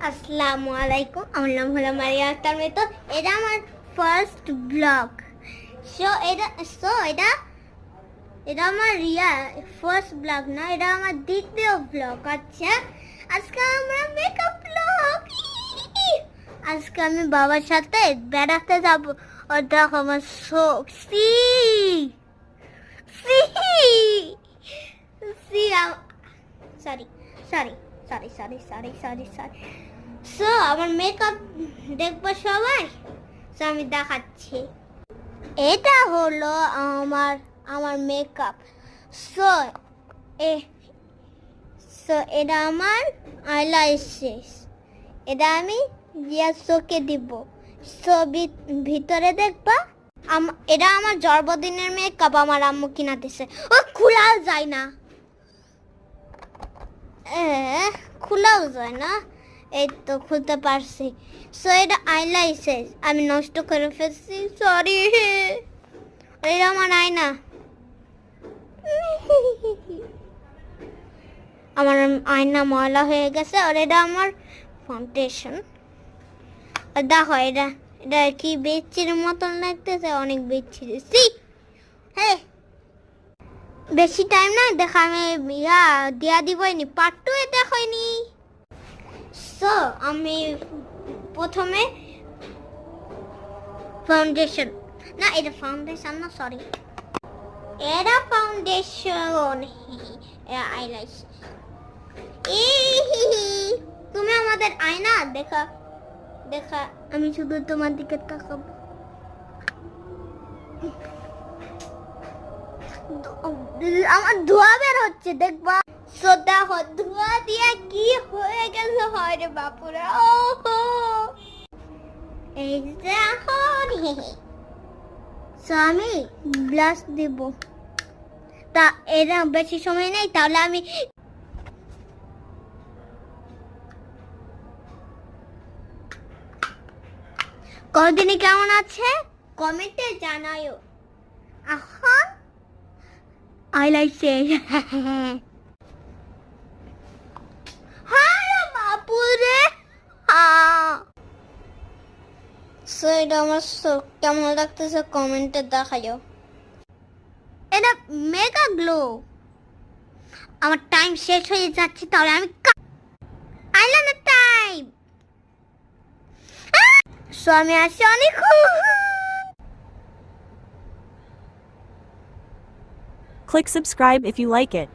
আসসালামু আলাইকুম, আমার নাম হলো মারিয়া আক্তার মেতো। এটা আমার ফার্স্ট ব্লগ। এটা এটা আমার ফার্স্ট ব্লগ না, এটা আমার দ্বিতীয় ব্লগ। আচ্ছা, আজকে আমরা মেকআপ ব্লগ। আজকে আমি বাবার সাথে বেড়াতে যাব। আর দেখো আমার শোক সি সি সি sorry sorry sorry sorry sorry sorry sorry so আমার মেকআপ দেখবো সবাই। সো আমি দেখাচ্ছি, এটা হলো আমার আমার মেকআপ। সো এ সো এটা আমার আইল্যাশেস। এটা আমি ইয়াসোকে দিব। সো ভিতরে দেখবা, এটা আমার জন্মদিনের মেকআপ, আমার আম্মু কিনা দিছে। ও খোলাও যায় না, খোলাও যায় না। এই তো খুলতে পারছি। সো এটা আইল্যাশেস আমি নষ্ট করে ফেলছি, সরি। এটা আমার আয়না, আমার আয়না ময়লা হয়ে গেছে। আর এটা আমার ফাউন্ডেশন। আর দেখো এটা এটা কি বিচ্ছির মতন লাগতেছে, অনেক বিচ্ছিরি। হ্যাঁ, বেশি টাইম না, দেখা আমি দিয়া দিবইনি, পার্ট 2 এ দেখাইনি। সো আমি প্রথমে ফাউন্ডেশন, না এটা ফাউন্ডেশন না, সরি এটা ফাউন্ডেশন। আইল্যাশ। তুমি আমাদের আয়না দেখা দেখা, আমি শুধু তোমার দিকে তাকাবো। আমার ধোয়া বের হচ্ছে, দেখবা। সো দেখো ধোয়া দিয়ে কি হয়ে গেছে, হয় রে বাপুরা। এই দেখো, সো আমি ব্লাশ দেব। তা এরা বেশি সময় নেই, তাহলে আমি কতদিনই কেমন আছে কমেন্টে জানায়ও। এখন আইলাইছে। হ্যাঁ বাপুরে, সো এটা আমার কেমন লাগতেছে কমেন্টে দেখায়ও। এটা মেগা গ্লো। আমার টাইম শেষ হয়ে যাচ্ছে, তাহলে আমি আইলাইনার টাইম। সো আমি আসি অনেক। Click subscribe if you like it.